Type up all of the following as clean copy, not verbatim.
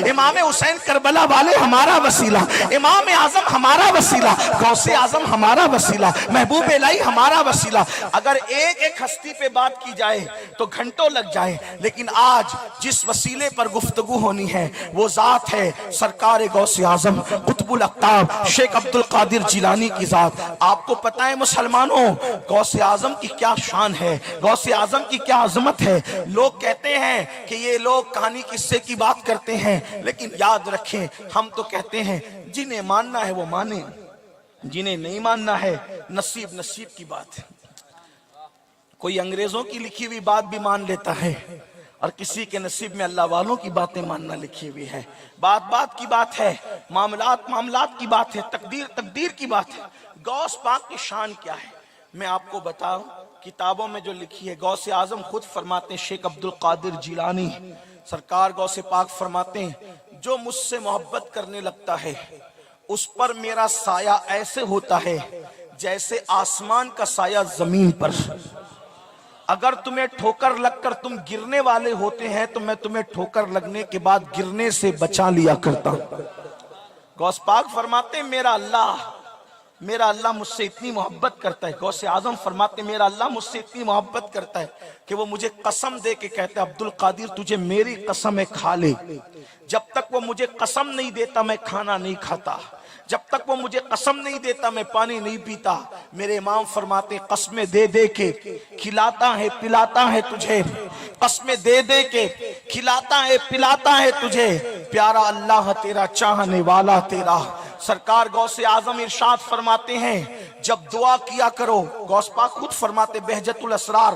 امام حسین کربلا والے ہمارا وسیلہ، امام اعظم ہمارا وسیلہ، غوث اعظم ہمارا وسیلہ، محبوب الہی ہمارا وسیلہ۔ اگر ایک ایک ہستی پہ بات کی جائے تو گھنٹوں لگ جائے، لیکن آج جس وسیلے پر گفتگو ہونی ہے وہ ذات ہے سرکار غوث اعظم قطب الاقطاب شیخ عبد القادر جیلانی کی ذات۔ آپ کو پتہ ہے مسلمانوں غوث اعظم کی کیا شان ہے، غوث اعظم کی کیا عظمت ہے۔ لوگ کہتے ہیں کہ یہ لوگ کہانی قصے کی بات کرتے ہیں، لیکن یاد رکھیں ہم تو کہتے ہیں جنہیں ماننا ہے وہ مانیں، جنہیں نہیں ماننا ہے نصیب نصیب کی بات ہے۔ کوئی انگریزوں کی لکھی ہوئی بات بھی مان لیتا ہے اور کسی کے نصیب میں اللہ والوں کی باتیں ماننا لکھی ہوئی ہے۔ بات بات کی بات ہے، معاملات معاملات کی بات ہے، تقدیر تقدیر کی بات ہے۔ غوث پاک کی شان کیا ہے میں آپ کو بتاؤں، کتابوں میں جو لکھی ہے غوث اعظم خود فرماتے ہیں، شیخ عبد القادر جیلانی سرکار غوث پاک فرماتے ہیں جو مجھ سے محبت کرنے لگتا ہے اس پر میرا سایہ ایسے ہوتا ہے جیسے آسمان کا سایہ زمین پر۔ اگر تمہیں ٹھوکر لگ کر تم گرنے والے ہوتے ہیں تو میں تمہیں ٹھوکر لگنے کے بعد گرنے سے بچا لیا کرتا ہوں۔ غوث پاک فرماتے ہیں میرا اللہ مجھ سے اتنی محبت کرتا ہے۔ غوث اعظم فرماتے ہیں میرا اللہ مجھ سے اتنی محبت کرتا ہے کہ وہ مجھے قسم دے کے کہتا ہے عبد القادر تجھے میری قسم ہے کھا لے۔ جب تک وہ مجھے قسم نہیں دیتا میں کھانا نہیں کھاتا، جب تک وہ مجھے قسم نہیں دیتا میں پانی نہیں پیتا۔ میرے امام فرماتے ہیں قسمیں دے دے کے کھلاتا ہے پلاتا ہے تجھے، قسمیں دے دے کے کھلاتا ہے پلاتا ہے تجھے، پیارا اللہ تیرا چاہنے والا تیرا۔ سرکار غوث اعظم ارشاد فرماتے ہیں جب دعا کیا کرو، غوث پاک خود فرماتے بہجت الاسرار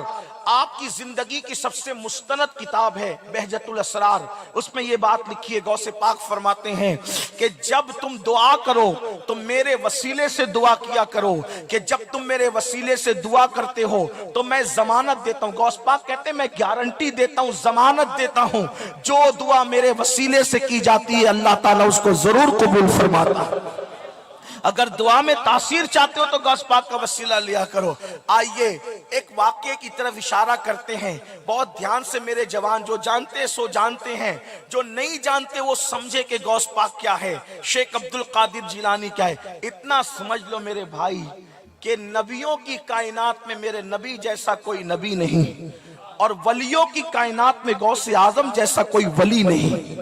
آپ کی زندگی کی سب سے مستند کتاب ہے بہجت الاسرار، اس میں یہ بات لکھی ہے غوث پاک فرماتے ہیں کہ جب تم دعا کرو تو میرے وسیلے سے دعا کیا کرو، کہ جب تم میرے وسیلے سے دعا کرتے ہو تو میں ضمانت دیتا ہوں۔ غوث پاک کہتے ہیں میں گارنٹی دیتا ہوں، ضمانت دیتا ہوں، جو دعا میرے وسیلے سے کی جاتی ہے اللہ تعالیٰ اس کو ضرور قبول فرماتا ہے۔ اگر دعا میں تاثیر چاہتے ہو تو غوث پاک کا وسیلہ لیا کرو۔ آئیے ایک واقعے کی طرف اشارہ کرتے ہیں، بہت دھیان سے میرے جوان، جو جانتے سو جانتے ہیں، جو نہیں جانتے وہ سمجھے کہ غوث پاک کیا ہے، شیخ عبد القادر جیلانی کیا ہے۔ اتنا سمجھ لو میرے بھائی کہ نبیوں کی کائنات میں میرے نبی جیسا کوئی نبی نہیں، اور ولیوں کی کائنات میں غوث اعظم جیسا کوئی ولی نہیں،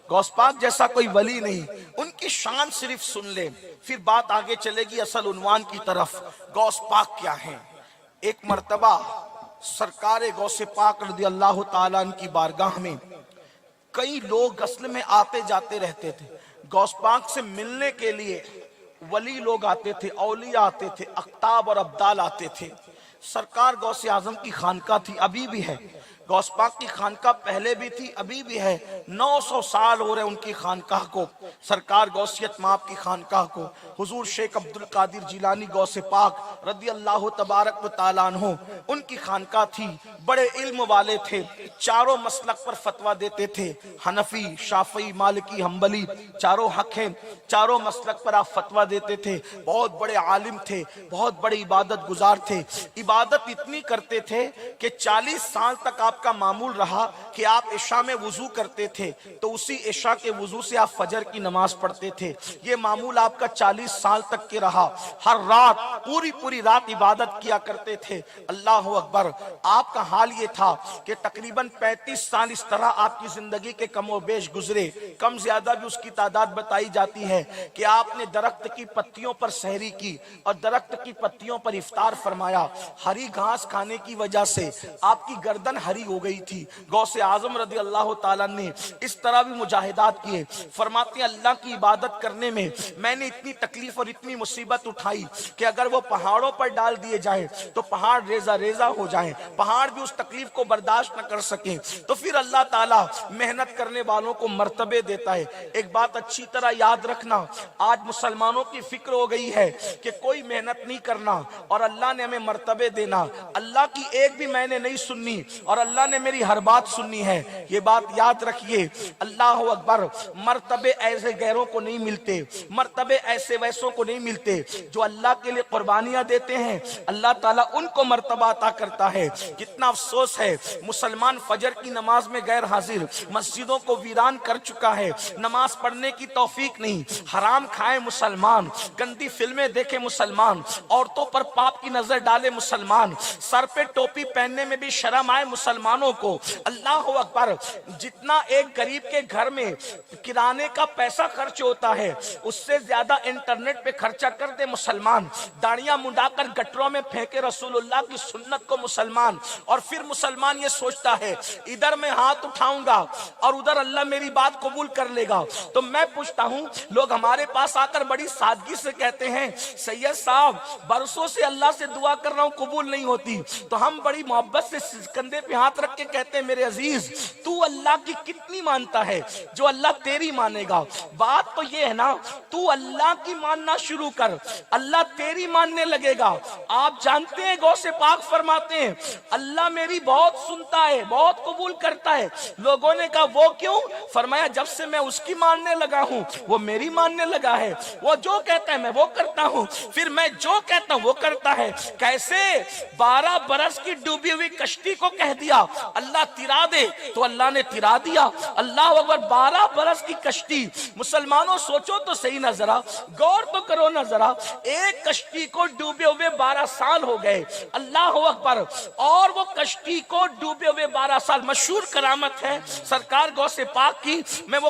غوث پاک جیسا کوئی ولی نہیں۔ ان کی شان صرف سن لیں، پھر بات آگے چلے گی اصل عنوان کی طرف۔ غوث پاک کیا ہیں؟ ایک مرتبہ سرکار غوث پاک رضی اللہ تعالیٰ عنہ کی بارگاہ میں کئی لوگ اصل میں آتے جاتے رہتے تھے۔ غوث پاک سے ملنے کے لیے ولی لوگ آتے تھے، اولیاء آتے تھے، اقطاب اور ابدال آتے تھے۔ سرکار غوث اعظم کی خانقاہ تھی، ابھی بھی ہے۔ غوث پاک کی خانقاہ پہلے بھی تھی، ابھی بھی ہے۔ 900 سال ہو رہے ان کی خانقاہ کو، سرکار غوثیت مآب کی خانقاہ کو۔ حضور شیخ عبد القادر جیلانی غوث پاک رضی اللہ تبارک و تعالیٰ عنہ ان کی خانقاہ تھی۔ بڑے علم والے تھے، چاروں مسلک پر فتویٰ دیتے تھے، حنفی، شافعی، مالکی، حنبلی، چاروں حق ہیں، چاروں مسلک پر آپ فتویٰ دیتے تھے۔ بہت بڑے عالم تھے، بہت بڑے عبادت گزار تھے۔ عبادت اتنی کرتے تھے کہ 40 سال تک آپ کا معمول رہا کہ آپ عشاء میں وضو کرتے تھے تو اسی عشاء کے وضو سے آپ فجر کی نماز پڑھتے تھے۔ یہ معمول آپ کا 40 سال تک کے رہا۔ ہر رات پوری رات عبادت کیا کرتے تھے۔ اللہ اکبر۔ آپ کا حال یہ تھا کہ تقریباً 35 سال اس طرح آپ کی زندگی کے کم و بیش گزرے، کم زیادہ بھی اس کی تعداد بتائی جاتی ہے کہ آپ نے درخت کی پتیوں پر سحری کی اور درخت کی پتیوں پر افطار فرمایا۔ ہری گھاس کھانے کی وجہ سے آپ کی گردن ہری ہو گئی تھی۔ غوث اعظم رضی اللہ تعالیٰ نے اس طرح بھی مجاہدات کیے۔ فرماتے ہیں اللہ کی عبادت کرنے میں نے اتنی تکلیف اور اتنی مصیبت اٹھائی کہ اگر وہ پہاڑوں پر ڈال دیے جائیں تو پہاڑ ریزہ ریزہ ہو جائیں، پہاڑ بھی اس تکلیف کو برداشت نہ کر سکیں، تو پھر اللہ تعالیٰ محنت کرنے والوں کو مرتبے دیتا ہے۔ ایک بات اچھی طرح یاد رکھنا، آج مسلمانوں کی فکر ہو گئی ہے کہ کوئی محنت نہیں کرنا اور اللہ نے ہمیں مرتبے دینا۔ اللہ کی ایک بھی میں نے نہیں سننی اور اللہ نے میری ہر بات سننی ہے. یہ بات یاد رکھیے. اللہ اکبر. مرتبے ایسے غیروں کو نہیں ملتے, مرتبے ایسے ویسوں کو نہیں ملتے. جو اللہ کے لیے قربانیاں دیتے ہیں اللہ تعالیٰ ان کو مرتبہ عطا کرتا ہے. کتنا افسوس ہے مسلمان فجر کی نماز میں غیر حاضر, مسجدوں کو ویران کر چکا ہے, نماز پڑھنے کی توفیق نہیں, حرام کھائے مسلمان, گندی فلمیں دیکھے مسلمان, عورتوں پر پاپ کی نظر ڈالے مسلمان, سر پہ ٹوپی پہننے میں بھی شرم آئے مسلمانوں کو. اللہ اکبر. جتنا ایک غریب کے گھر میں کرانے کا پیسہ خرچ ہوتا ہے اس سے زیادہ انٹرنیٹ پہ خرچہ کر دے مسلمان. داڑیاں منڈا کر گٹروں میں پھینکے رسول اللہ کی سنت کو مسلمان, اور پھر مسلمان یہ سوچتا ہے ادھر میں ہاتھ اٹھاؤں گا اور ادھر اللہ میری بات قبول کر لے گا. تو میں پوچھتا ہوں, لوگ ہمارے پاس آ کر بڑی سادگی سے کہتے ہیں سید صاحب برسوں سے اللہ سے دعا کر رہا ہوں قبول نہیں ہوتی, تو ہم بڑی محبت سے کندھے پہ ہاتھ رکھ کے کہتے ہیں میرے عزیز تو اللہ کی کتنی مانتا ہے جو اللہ تیری مانے گا. بات تو یہ ہے نا, تو اللہ کی ماننا شروع کر, اللہ تیری ماننے لگے گا. آپ جانتے ہیں غوث پاک فرماتے ہیں اللہ میری بہت سنتا ہے, بہت قبول کرتا ہے. لوگوں نے کہا وہ کیوں؟ فرمایا جب سے میں اس کی ماننے لگا ہوں وہ میری ماننے لگا ہے. وہ جو کہتا ہے میں وہ کرتا ہوں, پھر میں جو کہتا ہوں وہ کرتا ہے. کیسے؟ 12 برس کی ڈوبی ہوئی کشتی کو کہہ دیا اللہ ترا دے تو اللہ نے ترا دیا. اللہ اکبر. 12 برس کی کشتی. مسلمانوں سوچو تو صحیح نہ, ذرا غور تو کرو نہ ذرا, ایک کشتی کو ڈوبے ہوئے 12 سال ہو گئے. اللہ اکبر. اور وہ کشتی کو ڈوبے ہوئے 12 سال. مشہور کرامت ہے سرکار غوث پاک کی, میں وہ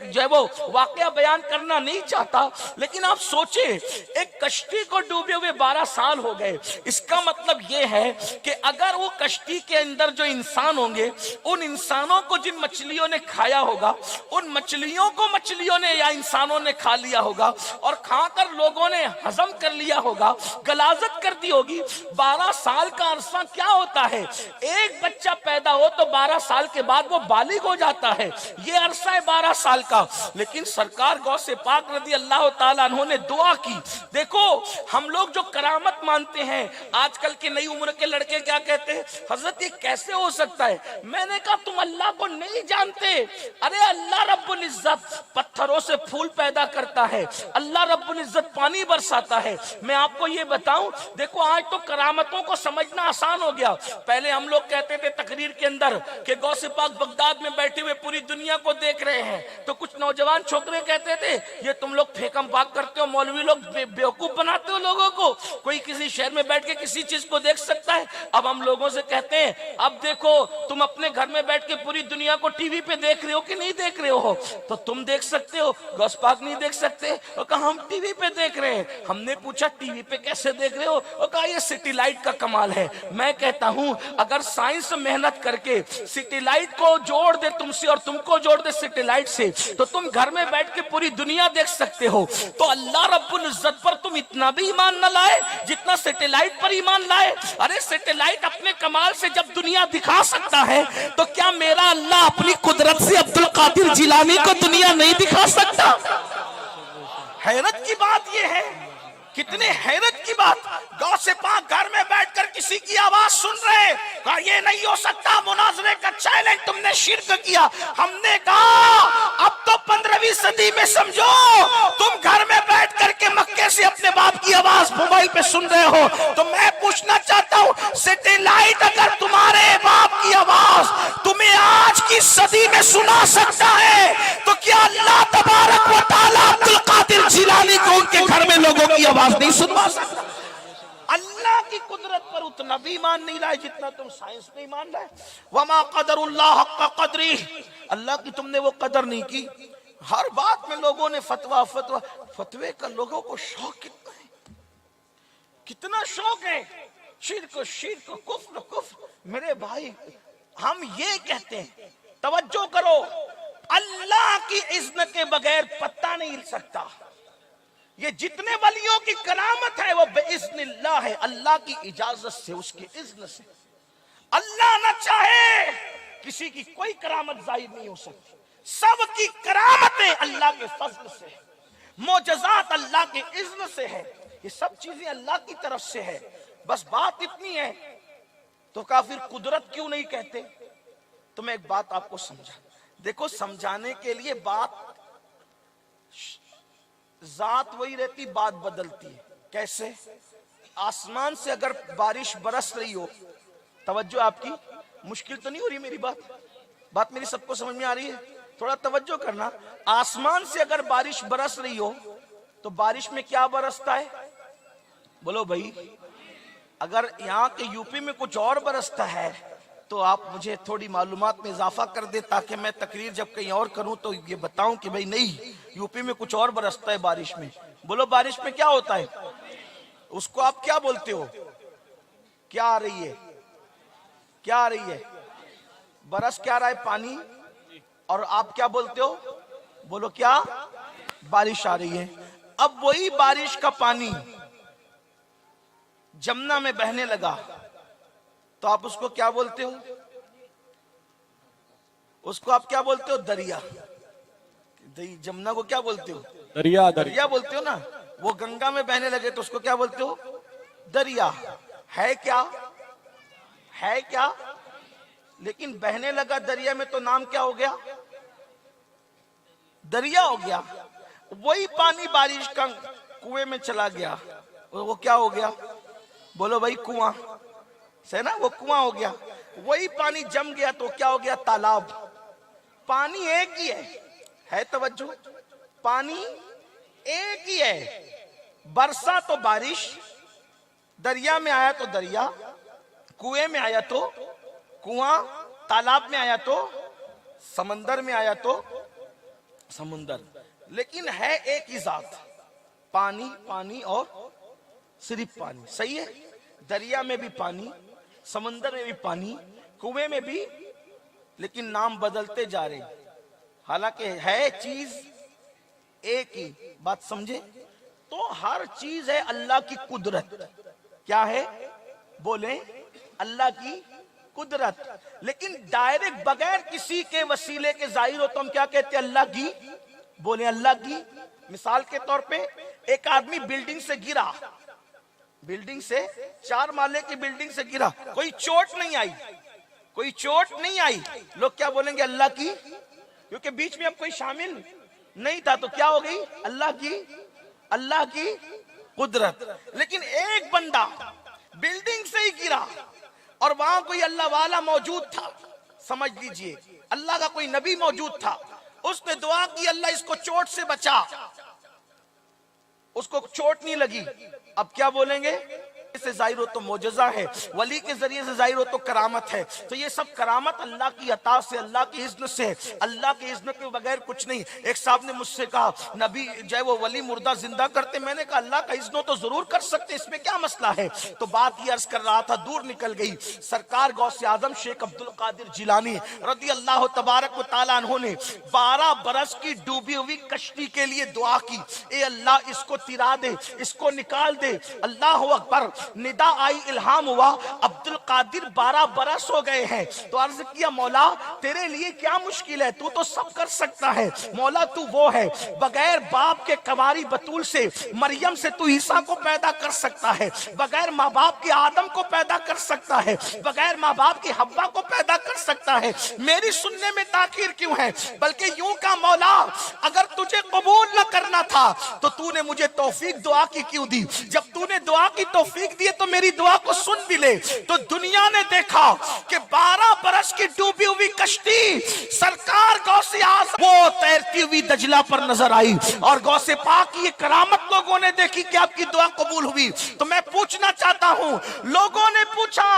جو ہے وہ واقعہ بیان کرنا نہیں چاہتا, لیکن آپ سوچیں ایک کشتی کو ڈوبے ہوئے 12 سال ہو گئے. اس کا مطلب یہ ہے کہ اگر وہ کشتی کے اندر جو انسان ہوں گے, ان انسانوں کو جن مچھلیوں نے کھایا ہوگا, ان مچھلیوں کو مچھلیوں نے یا انسانوں نے کھا لیا ہوگا, اور کھا کر لوگوں نے ہضم کر لیا ہوگا, غلاظت کر دی ہوگی. 12 سال کا عرصہ کیا ہوتا ہے؟ ایک بچہ پیدا ہو تو 12 سال کے بعد وہ بالغ ہو جاتا ہے, یہ عرصہ ہے 12 سال کا. لیکن سرکار غوث پاک رضی اللہ تعالیٰ عنہ نے دعا کی. دیکھو ہم لوگ جو کرامت مانتے ہیں, آج کل کے نئی عمر کے لڑکے کیا کہتے ہیں حضرت یہ کیسے ہو سکتا ہے؟ میں نے کہا تم اللہ کو نہیں جانتے. ارے اللہ رب العزت پتھروں سے پھول پیدا کرتا ہے, اللہ رب العزت پانی برساتا ہے. میں آپ کو یہ بتاؤں, دیکھو آج تو کرامتوں کو سمجھنا آسان ہو گیا. پہلے ہم لوگ کہتے تھے تقریر کے اندر کہ غوث پاک بغداد میں بیٹھے ہوئے پوری دنیا کو دیکھ رہے ہیں, تو کچھ نوجوان چھوکرے کہتے تھے یہ تم لوگ پھیکم پاک کرتے ہو, مولوی لوگ بیوقوف بناتے ہو لوگوں کو, کوئی کسی شہر میں بیٹھ کے کسی چیز کو دیکھ سکتا ہے. اب ہم لوگوں سے کہتے ہیں اب دیکھو تم اپنے گھر میں بیٹھ کے پوری دنیا کو ٹی وی پہ دیکھ رہے ہو کہ نہیں دیکھ رہے ہو, تو تم دیکھ سکتے ہو, غوث پاک نہیں دیکھ سکتے. اور کہا ہم ٹی وی پہ دیکھ رہے ہیں. ہم نے پوچھا ٹی وی پہ کیسے دیکھ رہے ہو؟ اور کہا یہ سیٹیلائٹ کا کمال ہے. میں کہتا ہوں اگر سائنس محنت کر کے سیٹیلائٹ کو جوڑ دے تم سے اور تم کو جوڑ دے سیٹیلائٹ سے, تو تم گھر میں بیٹھ کے پوری دنیا دیکھ سکتے ہو. تو اللہ رب العزت پر تم اتنا بھی ایمان نہ لائے جتنا سیٹیلائٹ پر ایمان لائے. ارے سیٹیلائٹ اپنے کمال سے جب دنیا دکھا سکتا ہے تو کیا میرا اللہ اپنی قدرت سے عبد القادر جیلانی کو دنیا نہیں دکھا سکتا؟ حیرت کی بات یہ ہے, کتنے حیرت کی بات. غوث پاک گھر میں بیٹھ کر کسی کی آواز سن رہے, کہا یہ نہیں ہو سکتا, مناظرے کا چیلنج, تم نے شرک کیا. ہم نے کہا اب تو 15ویں صدی میں سمجھو تم گھر میں بیٹھ کر کے مکے سے اپنے باپ کی آواز موبائل پہ سن رہے ہو. تو میں پوچھنا چاہتا ہوں سیٹیلائٹ اگر تمہارے باپ کی آواز تمہیں آج کی صدی میں سنا سکتا ہے, تو کیا اللہ تبارک و تعالیٰ عبد القادر جیلانی کو ان کے گھر میں لوگوں کی آواز نہیں سنوا سکتا؟ اللہ کی قدرت پر اتنا بھی ایمان نہیں لائے جتنا تم سائنس پہ ایمان لائے. وما قدر اللہ حق قدری, اللہ کی تم نے وہ قدر نہیں کی. ہر بات میں لوگوں نے فتوے کا لوگوں کو شوق کتنا ہے, کتنا شوق ہے. شرک کفر. میرے بھائی ہم یہ کہتے ہیں, توجہ کرو, اللہ کی اذن کے بغیر پتہ نہیں ہل سکتا. یہ جتنے ولیوں کی کرامت ہے وہ بے اذن اللہ ہے, اللہ کی اجازت سے, اس کی اذن سے. اللہ نہ چاہے کسی کی کوئی کرامت ظاہر نہیں ہو سکتی. سب کی کرامتیں اللہ کے فضل سے, معجزات اللہ کے اذن سے ہے. یہ سب چیزیں اللہ کی طرف سے ہے. بس بات اتنی ہے تو کہا پھر قدرت کیوں نہیں کہتے؟ تو میں ایک بات آپ کو سمجھا، دیکھو سمجھانے کے لیے بات ذات وہی رہتی، بات بدلتی ہے۔ کیسے؟ آسمان سے اگر بارش برس رہی ہو، توجہ آپ کی، مشکل تو نہیں ہو رہی میری بات میری سب کو سمجھ میں آ رہی ہے؟ تھوڑا توجہ کرنا۔ آسمان سے اگر بارش برس رہی ہو تو بارش میں کیا برستا ہے؟ بولو بھائی۔ اگر یہاں کے یو پی میں کچھ اور برستا ہے تو آپ مجھے تھوڑی معلومات میں اضافہ کر دے، تاکہ میں تقریر جب کہیں اور کروں تو یہ بتاؤں کہ بھائی نہیں، یو پی میں کچھ اور برستا ہے بارش میں۔ بولو بارش میں کیا ہوتا ہے؟ اس کو آپ کیا بولتے ہو؟ کیا آ رہی ہے؟ کیا آ رہی ہے؟ برس کیا رہا ہے؟ پانی۔ اور آپ کیا بولتے ہو؟ بولو کیا؟ بارش آ رہی ہے۔ اب وہی بارش کا پانی جمنا میں بہنے لگا تو آپ اس کو کیا بولتے ہو؟ اس کو آپ کیا بولتے ہو؟ دریا۔ جمنا کو کیا بولتے ہو؟ دریا بولتے ہو نا۔ وہ گنگا میں بہنے لگے تو اس کو کیا بولتے ہو؟ دریا۔ ہے کیا؟ ہے کیا؟ لیکن بہنے لگا دریا میں تو نام کیا ہو گیا؟ دریا ہو گیا۔ وہی پانی بارش کا کنویں میں چلا گیا، وہ کیا ہو گیا؟ بولو بھائی کنواں سے نا، وہ کنواں ہو گیا۔ وہی پانی جم گیا تو کیا ہو گیا؟ تالاب۔ پانی ایک ہی ہے توجہ، پانی ایک ہی ہے۔ برسا تو بارش، دریا میں آیا تو دریا، کنویں میں آیا تو کنواں، تالاب میں آیا تو سمندر میں آیا تو سمندر، لیکن ہے ایک ہی ذات، پانی پانی اور صرف پانی۔ صحیح ہے؟ دریا میں بھی پانی، سمندر میں بھی پانی، کنویں میں بھی، لیکن نام بدلتے جا رہے، حالانکہ ہے چیز ایک ہی۔ بات سمجھے؟ تو ہر چیز ہے اللہ کی قدرت۔ کیا ہے؟ بولیں اللہ کی قدرت۔ لیکن ڈائریکٹ بغیر کسی کے وسیلے کے ظاہر ہو تو ہم کیا کہتے ہیں؟ اللہ کی۔ بولیں اللہ کی۔ مثال کے طور پہ ایک آدمی بلڈنگ سے گرا، بلڈنگ سے 4 مالے کی بلڈنگ سے گرا، کوئی چوٹ نہیں آئی، کوئی چوٹ نہیں آئی، لوگ کیا بولیں گے؟ اللہ کی، کیونکہ بیچ میں اب کوئی شامل نہیں تھا تو کیا ہو گئی؟ اللہ کی، اللہ کی قدرت۔ لیکن ایک بندہ بلڈنگ سے ہی گرا اور وہاں کوئی اللہ والا موجود تھا، سمجھ لیجئے اللہ کا کوئی نبی موجود تھا، اس نے دعا کی اللہ اس کو چوٹ سے بچا، اس کو چوٹ نہیں لگی، اب کیا بولیں گے؟ سے ظاہر ہو تو معجزہ ہے، ولی کے ذریعے سے ظاہر ہو تو کرامت ہے۔ تو یہ سب کرامت اللہ کی عطا سے، اللہ کی اذن سے، اللہ کی اذن کے بغیر کچھ نہیں۔ ایک صاحب نے مجھ سے کہا نبی جو ہے وہ ولی مردہ زندہ کرتے، میں نے کہا اللہ کا اذن ہو تو ضرور کر سکتے، اس میں کیا مسئلہ ہے؟ تو بات یہ عرض کر رہا تھا، دور نکل گئی۔ سرکار غوث اعظم شیخ عبد القادر جیلانی رضی اللہ تبارک و تعالیٰ عنہ نے 12 برس کی ڈوبی ہوئی کشتی کے لیے دعا کی، اے اللہ اس کو تیرا دے، اس کو نکال دے۔ اللہ اکبر، ندا آئی، الہام ہوا، عبد القادر 12 برس ہو گئے ہیں۔ تو عرض کیا مولا تیرے لیے کیا مشکل ہے، تو سب کر سکتا ہے۔ مولا تو وہ ہے بغیر باپ کے کنواری بتول سے مریم سے تو عیسیٰ کو پیدا کر سکتا ہے، بغیر ماں باپ کے آدم کو پیدا کر سکتا ہے، بغیر ماں باپ کی حوا کو پیدا کر سکتا ہے۔ میری سننے میں تاخیر کیوں ہے؟ بلکہ یوں کا مولا اگر تجھے قبول نہ کرنا تھا تو نے مجھے توفیق دعا کی کیوں دی؟ جب تو نے دعا کی توفیق دی تو میری دعا کو سن بھی لے۔ تو دنیا نے دیکھا کہ 12 برس کی ڈوبی ہوئی کشتی سرکار غوث اعظم وہ تیرتی ہوئی دجلہ پر نظر آئی، اور غوث پاک کی یہ کرامت لوگوں نے دیکھی کہ آپ کی دعا قبول ہوئی۔ تو میں پوچھنا چاہتا ہوں، لوگوں نے پوچھا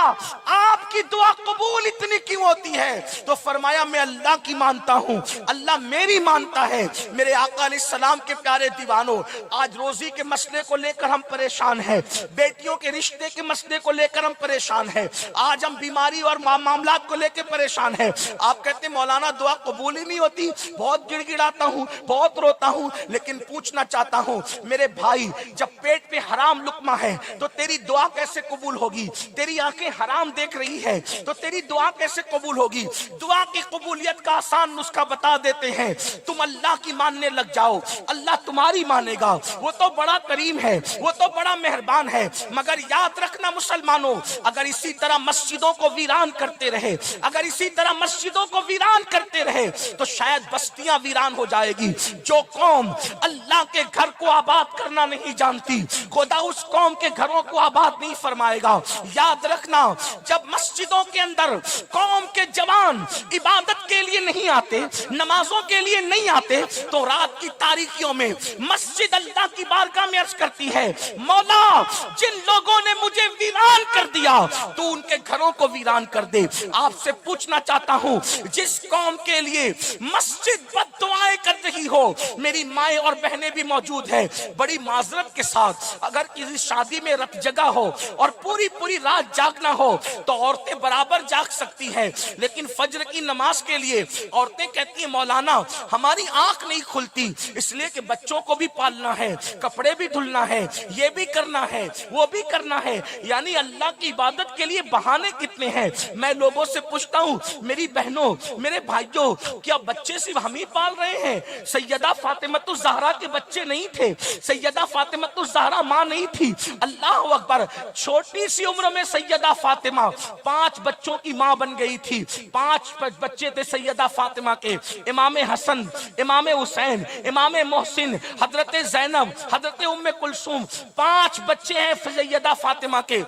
آپ کی دعا قبول اتنی کیوں ہوتی ہے؟ تو فرمایا میں اللہ کی مانتا ہوں، اللہ میری مانتا ہے۔ میرے آقا علیہ السلام کے پیارے دیوانوں، آج روزی کے مسئلے کو لے کر ہم پریشان ہیں، بیٹیوں کے رشتے کے مسئلے کو لے کر ہم پریشان ہیں، آج ہم بیماری اور معاملات کو لے کے پریشان ہیں۔ آپ کہتے ہیں مولانا دعا قبول ہی نہیں ہوتی، بہت گڑ گڑاتا ہوں، بہت روتا ہوں، لیکن پوچھنا چاہتا ہوں میرے بھائی، جب پیٹ پہ حرام لقمہ ہے تو تیری دعا کیسے قبول ہوگی؟ تیری آنکھیں حرام دیکھ رہی ہے تو تیری دعا کیسے قبول ہوگی؟ دعا کی قبولیت کا آسان نسخہ بتا دیتے ہیں، تم اللہ کی ماننے لگ جاؤ، اللہ تمہاری مانے گا، وہ تو بڑا کریم ہے، وہ تو بڑا مہربان ہے۔ مگر یاد رکھنا مسلمانوں، اگر اسی طرح مسجدوں کو ویران کرتے رہے، اگر اسی طرح مسجدوں کو ویران کرتے رہے تو شاید بستیاں ویران ہو جائے گی۔ جو قوم اللہ کے گھر کو آباد کرنا نہیں جانتی، خدا اس قوم کے گھروں کو آباد نہیں فرمائے گا۔ یاد رکھنا، جب مسجدوں کے اندر قوم کے جوان عبادت کے لیے نہیں آتے، نمازوں کے لیے نہیں آتے، تو رات کی تاریکیوں میں مسجد اللہ کی بارگاہ میں عرض کرتی ہے، مولا جن لوگوں نے مجھے ویران کر دیا تو ان کے گھروں کو ویران کر دے۔ آپ سے پوچھنا چاہتا ہوں، جس قوم کے لیے مسجد بد دعائیں کر رہی ہو، میری مائیں اور بہنیں بھی موجود ہیں، بڑی معذرت کے ساتھ اگر کسی شادی میں رت جگہ ہو اور پوری رات جاگنا ہو تو عورتیں برابر جاگ سکتی ہیں، لیکن فجر کی نماز کے لیے عورتیں کہتی ہیں مولانا ہماری آنکھ نہیں کھلتی، اس لیے کہ بچوں کو بھی پالنا ہے، کپڑے بھی دھلنا ہے، یہ بھی کرنا ہے، وہ بھی کرنا ہے۔ یعنی اللہ کی عبادت کے لیے بہانے کتنے ہیں۔ میں لوگوں سے پوچھتا ہوں، میری بہنوں، میرے بھائیوں، کیا بچے صرف ہم ہی پال رہے ہیں؟ سیدہ فاطمہ الزہرا کے بچے نہیں تھے، سیدہ فاطمہ الزہرا ماں نہیں تھی؟ اللہ اکبر، چھوٹی سی عمر میں سیدہ فاطمہ 5 بچوں کی ماں بن گئی تھی۔ 5 بچے تھے سیدہ فاطمہ کے، امام حسن، امام حسین، امام محسن، حضرت زینب، حضرت ام کلثوم، 5 بچے ہیں سیدہ فاطمہ کے۔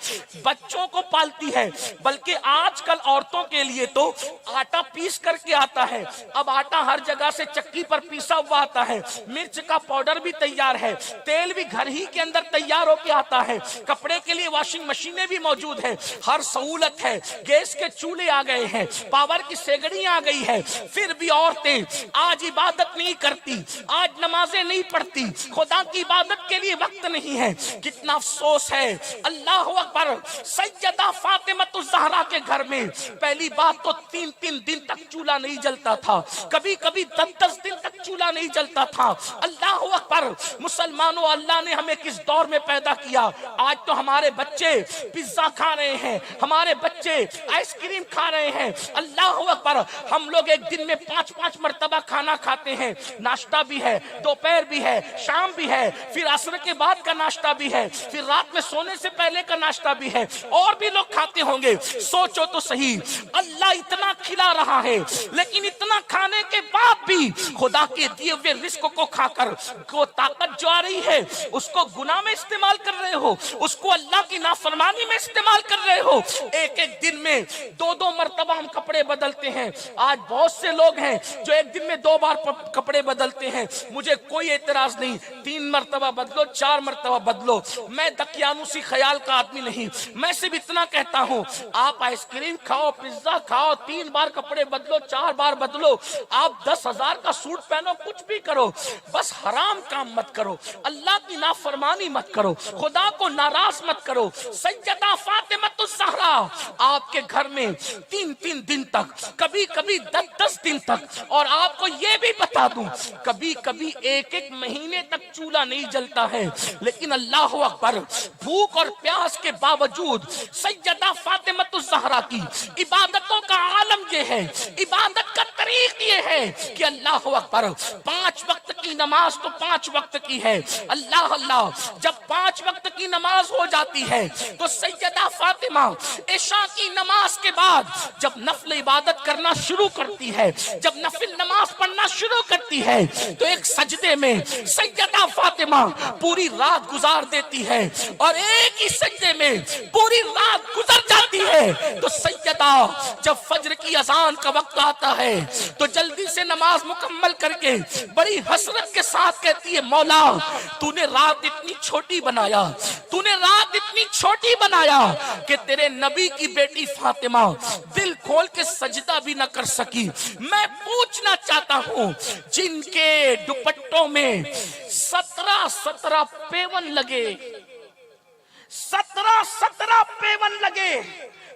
بچوں کو پالتی ہے، بلکہ آج کل عورتوں کے لیے تو آٹا پیس کر کے آتا ہے، اب آٹا ہر جگہ سے چکی پر پیسا ہوا آتا ہے، مرچ کا پاؤڈر بھی تیار ہے، تیل بھی گھر ہی کے اندر تیار ہو کے آتا ہے، کپڑے کے لیے واشنگ مشینیں بھی موجود ہے، ہر سہولت ہے، گیس کے چولہے آ گئے ہیں، پاور کی سیگڑی آ گئی ہے، پھر بھی عورتیں آج عبادت نہیں کرتی، آج نمازیں نہیں پڑھتی، خدا کی عبادت کے لیے وقت نہیں ہے۔ کتنا افسوس ہے۔ اللہ اکبر، سیدہ فاطمہ الزہرا کے گھر میں پہلی بات تو 3 دن تک چولہا نہیں جلتا تھا، کبھی 10 دن تک چولہا نہیں جلتا تھا۔ اللہ اکبر، مسلمانوں، اللہ نے ہمیں کس دور میں پیدا کیا؟ آج تو ہمارے بچے پیزا کھا رہے ہیں، ہمارے بچے آئس کریم کھا رہے ہیں۔ اللہ اکبر، ہم لوگ ایک دن میں 5 مرتبہ کھانا کھاتے ہیں، ناشتہ بھی ہے، دوپہر بھی ہے، شام بھی ہے، پھر عصر کے بعد کا ناشتہ بھی ہے، پھر رات میں سونے سے پہلے کا ناشتہ بھی ہے، اور بھی لوگ کھاتے ہوں گے۔ سوچو تو صحیح، اللہ اتنا کھلا رہا ہے، لیکن اتنا کھانے کے بعد بھی خدا کے دیے ہوئے رزق کو کھا کر وہ طاقت جو آ رہی ہے اس کو گناہ میں استعمال کر رہے ہو، اس کو اللہ کی نافرمانی میں استعمال کر رہے ہو۔ ایک دن میں 2 مرتبہ ہم کپڑے بدلتے ہیں۔ آج بہت سے لوگ ہیں جو ایک دن میں 2 بار کپڑے بدلتے ہیں، مجھے کوئی اعتراض نہیں، 3 مرتبہ بدلو، 4 مرتبہ بدلو، میں دقیانوسی خیال کا آدمی نہیں۔ میں صرف اتنا کہتا ہوں، آپ آئس کریم کھاؤ، پیزا کھاؤ، 3 بار کپڑے بدلو، 4 بار بدلو، آپ 10,000 کا سوٹ پہنو، کچھ بھی کرو، بس حرام کام مت کرو، اللہ کی نافرمانی مت کرو، خدا کو ناراض مت کرو۔ سیدہ فاطمہ الزہرا آپ کے گھر میں 3 دن تک، کبھی 10 دن تک، اور آپ کو یہ بھی بتا دوں کبھی 1 مہینے تک چولہا نہیں جلتا ہے، لیکن اللہ اکبر، بھوک اور پیاس کے باوجود سیدہ فاطمہ الزہرا کی عبادتوں کا عالم یہ ہے، عبادت کا طریق یہ ہے کہ اللہ اکبر، 5 وقت کی نماز تو 5 وقت کی ہے، اللہ اللہ، جب 5 وقت کی نماز ہو جاتی ہے تو سیدہ فاطمہ عشاء کی نماز کے بعد جب نفل عبادت کرنا شروع کرتی ہے، جب نفل نماز پڑھنا شروع کرتی ہے تو ایک سجدے میں سیدہ فاطمہ پوری رات گزار دیتی ہے، اور ایک ہی سجدے میں پوری رات گزر جاتی ہے۔ تو سیدہ جب فجر کی اذان کا وقت آتا ہے تو جلدی سے نماز مکمل کر کے بڑی حسرت کے ساتھ کہتی ہے، مولا تو نے رات اتنی چھوٹی بنایا، تو نے رات اتنی چھوٹی بنایا کہ تیرے نبی کی بیٹی فاطمہ دل کھول کے سجدہ بھی نہ کر سکی۔ میں پوچھنا چاہتا ہوں، جن کے دوپٹوں میں 17 پیون لگے، 17 پیون لگے،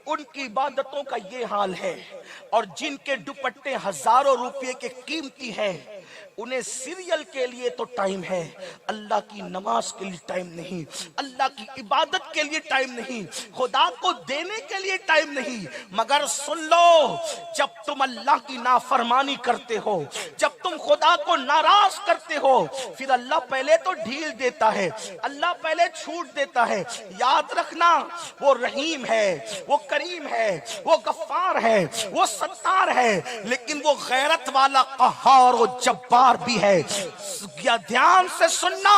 ان کی عبادتوں کا یہ حال ہے، اور جن کے دوپٹے ہزاروں روپے کے قیمتی ہے، انہیں سیریل کے لیے تو ٹائم ہے، اللہ کی نماز کے لیے ٹائم نہیں، اللہ کی عبادت کے لیے ٹائم نہیں، خدا کو دینے کے لیے ٹائم نہیں۔ مگر سن لو، جب تم اللہ کی نافرمانی کرتے ہو، جب تم خدا کو ناراض کرتے ہو، پھر اللہ پہلے تو ڈھیل دیتا ہے، اللہ پہلے چھوٹ دیتا ہے۔ یاد رکھنا، وہ رحیم ہے، وہ کریم ہے، وہ غفار ہے، وہ ستار ہے، لیکن وہ غیرت والا قہار و جبار بھی ہے۔ دھیان سے سننا،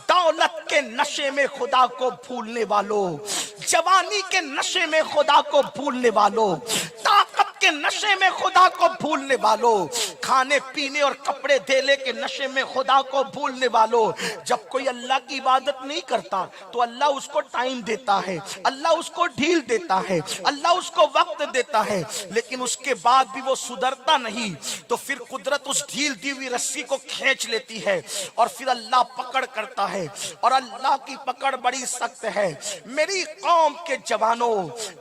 دولت کے نشے میں خدا کو بھولنے والوں، جوانی کے نشے میں خدا کو بھولنے والوں، طاقت کے نشے میں خدا کو بھولنے والوں، کھانے پینے اور کپڑے دھیلے کے نشے میں خدا کو بھولنے والوں، جب کوئی اللہ کی عبادت نہیں کرتا تو اللہ اس کو ٹائم دیتا ہے، اللہ اس کو ڈھیل دیتا ہے، اللہ اس کو وقت دیتا ہے، لیکن اس کے بعد بھی وہ سدھرتا نہیں تو پھر قدرت اس ڈھیل دی ہوئی رسی کو کھینچ لیتی ہے اور پھر اللہ پکڑ کرتا ہے، اور اللہ کی پکڑ بڑی سخت ہے۔ میری قوم کے جوانوں،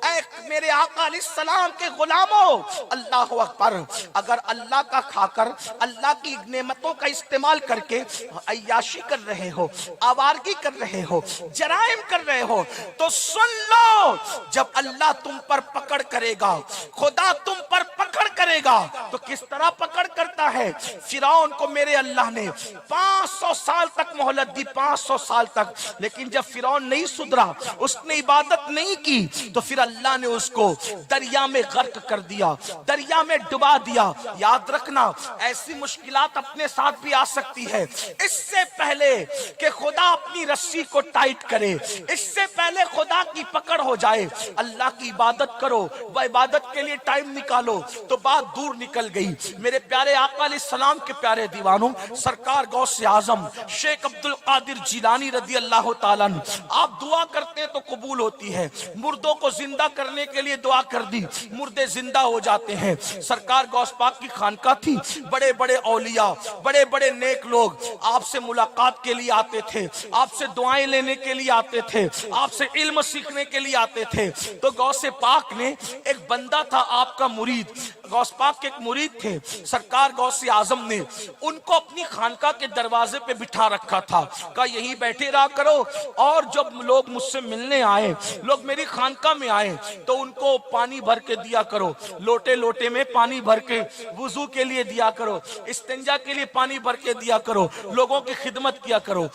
اے میرے آقا علیہ السلام کے غلاموں، اللہ اکبر، اگر اللہ کا کھا کر اللہ کی نعمتوں کا استعمال کر کے عیاشی کر رہے ہو، آوارگی کر رہے ہو، جرائم کر رہے ہو، تو سن لو، جب اللہ تم پر پکڑ کرے گا، خدا تم پر پکڑ کرے گا تو کس طرح پکڑ کرتا ہے؟ فرعون کو میرے اللہ نے 500 سال تک مہلت دی، 500 سال تک، لیکن جب فرعون نہیں سدھرا، اس نے عبادت نہیں کی، تو پھر اللہ نے اس کو دریا میں غرق کر دیا، دریا میں ڈبا دیا۔ یاد رکھنا، ایسی مشکلات اپنے ساتھ بھی آ سکتی ہے، اس سے پہلے کہ خدا اپنی رسی کو ٹائٹ کرے، اس سے پہلے خدا کی پکڑ ہو جائے، اللہ کی عبادت کرو، وہ عبادت کے لیے ٹائم نکالو تو بات دور نکل گئی۔ میرے پیارے آقا علیہ السلام کے پیارے دیوانوں، سرکار غوث اعظم شیخ عبد القادر جیلانی رضی اللہ تعالیٰ عنہ، آپ دعا کرتے ہیں تو قبول ہوتی ہے، مردوں کو زندہ کرنے کے لیے دعا کر دی، مردے زندہ ہو جاتے ہیں۔ سرکار غوث پاک کی خانقاہ تھی، بڑے بڑے اولیاء، بڑے بڑے نیک لوگ آپ سے ملاقات کے لیے آتے تھے، آپ سے دعائیں لینے کے لیے آتے تھے، آپ سے علم سیکھنے کے لیے آتے تھے۔ تو غوث پاک نے، ایک بندہ تھا آپ کا مرید، غوث پاک کے ایک مرید تھے، سرکار غوث اعظم نے ان کو اپنی خانقاہ کے دروازے پہ بٹھا رکھا تھا، کہا یہی بیٹھے رہا کرو، اور جب لوگ مجھ سے ملنے آئے، لوگ میری خانقاہ میں آئے تو ان کو پانی بھر کے دیا کرو، لوٹے لوٹے میں پانی بھر کے وضو کے لیے دیا کرو، استنجا کے لیے پانی بھر کے دیا کرو، لوگوں کی خدمت کیا کرو۔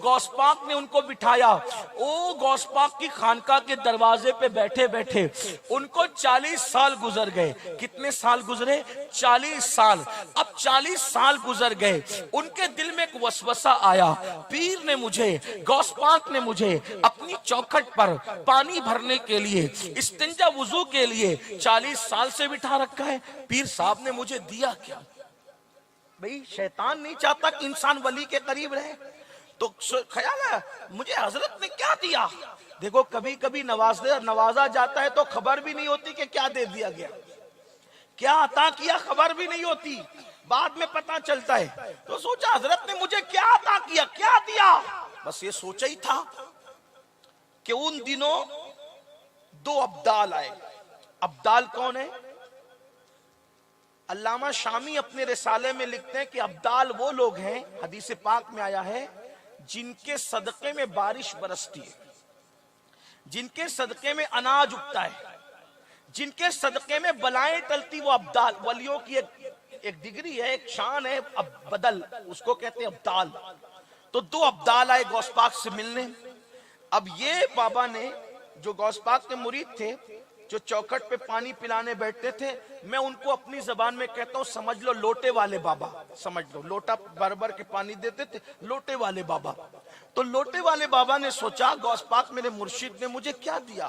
غوث پاک نے ان کو بٹھایا، او غوث پاک کی خانقاہ کے دروازے پہ بیٹھے بیٹھے ان کو 40 سال گزر گئے۔ کتنے سال گزرے؟ 40 سال۔ اب 40 سال گزر گئے، ان کے دل میں ایک وسوسہ آیا، پیر نے مجھے، غوث پاک نے مجھے اپنی چوکھٹ پر پانی بھرنے کے لیے، استنجا وضو کے لیے 40 سال سے بٹھا رکھا ہے، پیر صاحب نے مجھے دیا کیا؟ بھئی شیطان نہیں چاہتا کہ انسان ولی کے قریب رہے، تو خیال ہے مجھے حضرت نے کیا دیا؟ دیکھو کبھی کبھی نوازا جاتا ہے تو خبر بھی نہیں ہوتی کہ کیا دے دیا گیا، کیا عطا کیا خبر بھی نہیں ہوتی، بعد میں پتا چلتا ہے۔ تو سوچا حضرت نے مجھے کیا عطا کیا، کیا دیا؟ بس یہ سوچا ہی تھا کہ ان دنوں 2 ابدال آئے۔ ابدال کون ہے؟ علامہ شامی اپنے رسالے میں لکھتے ہیں کہ ابدال وہ لوگ ہیں، حدیث پاک میں آیا ہے، جن کے صدقے میں بارش برستی ہے، جن کے صدقے میں اناج اگتا ہے، جن کے صدقے میں بلائیں ٹلتی، وہ ابدال۔ ولیوں کی ایک ڈگری ہے، ایک شان ہے، بدل، اس کو کہتے ہیں ابدال۔ تو 2 ابدال آئے غوث پاک سے ملنے۔ اب یہ بابا نے، جو غوث پاک کے مرید تھے، جو چوکھٹ پہ پانی پلانے بیٹھتے تھے، میں ان کو اپنی زبان میں کہتا ہوں، سمجھ لو لوٹے والے بابا، سمجھ لو لوٹا بھر بھر کے پانی دیتے تھے، لوٹے والے بابا۔ تو لوٹے والے بابا نے سوچا غوث پاک میرے مرشد نے مجھے کیا دیا،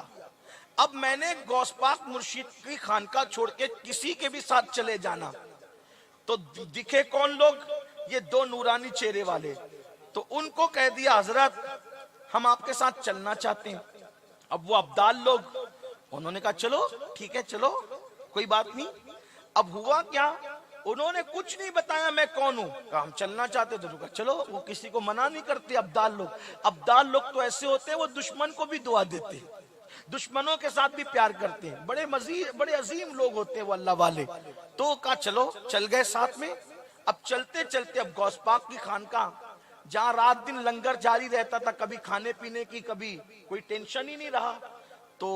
اب میں نے غوث پاک مرشد کی خانقاہ چھوڑ کے کسی کے بھی ساتھ چلے جانا، تو دکھے کون لوگ؟ یہ 2 نورانی چہرے والے۔ تو ان کو کہہ دیا حضرت ہم آپ کے ساتھ چلنا چاہتے ہیں۔ اب وہ ابدال لوگ، انہوں نے کہا چلو ٹھیک ہے، چلو کوئی بات نہیں۔ اب ہوا کیا، انہوں نے کچھ نہیں بتایا میں کون ہوں، کہا ہم چلنا چاہتے تو کہا چلو، وہ کسی کو منع نہیں کرتے ابدال لوگ۔ ابدال لوگ تو ایسے ہوتے ہیں وہ دشمن کو بھی دعا دیتے ہیں، دشمنوں کے ساتھ بھی پیار کرتے ہیں، بڑے عظیم لوگ ہوتے ہیں وہ اللہ والے۔ تو کہا چلو، چل گئے ساتھ میں۔ اب چلتے چلتے اب غوث پاک کی خانقاہ جہاں رات دن لنگر جاری رہتا تھا، کبھی کھانے پینے کی کبھی کوئی ٹینشن ہی نہیں رہا، تو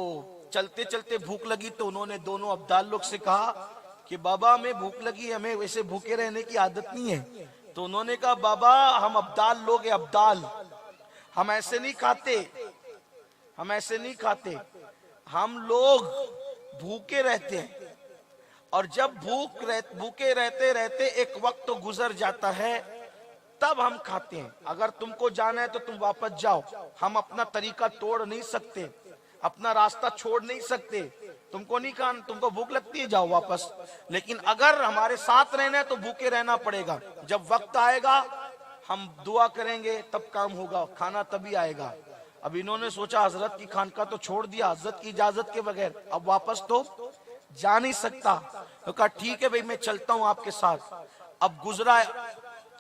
چلتے چلتے بھوک لگی تو انہوں نے دونوں ابدال لوگ سے کہا کہ بابا ہمیں بھوک لگی، ہمیں ویسے بھوکے رہنے کی عادت نہیں ہے۔ تو انہوں نے کہا بابا ہم ابدال لوگ ہیں، ابدال ہم ایسے نہیں کھاتے، ہم ایسے نہیں کھاتے، ہم لوگ بھوکے رہتے ہیں، اور جب بھوکے رہتے رہتے ایک وقت تو گزر جاتا ہے تب ہم کھاتے ہیں۔ اگر تم کو جانا ہے تو تم واپس جاؤ، ہم اپنا طریقہ توڑ نہیں سکتے، اپنا راستہ چھوڑ نہیں سکتے، تم کو نہیں کھانا، تم کو بھوک لگتی ہے جاؤ واپس، لیکن اگر ہمارے ساتھ رہنا ہے تو بھوکے رہنا پڑے گا، جب وقت آئے گا ہم دعا کریں گے تب کام ہوگا، کھانا تبھی آئے گا۔ اب انہوں نے سوچا حضرت کی خانقاہ تو چھوڑ دیا حضرت کی اجازت کے بغیر، اب واپس تو جا نہیں سکتا، تو کہا ٹھیک ہے بھئی میں چلتا ہوں آپ کے ساتھ۔ اب گزرا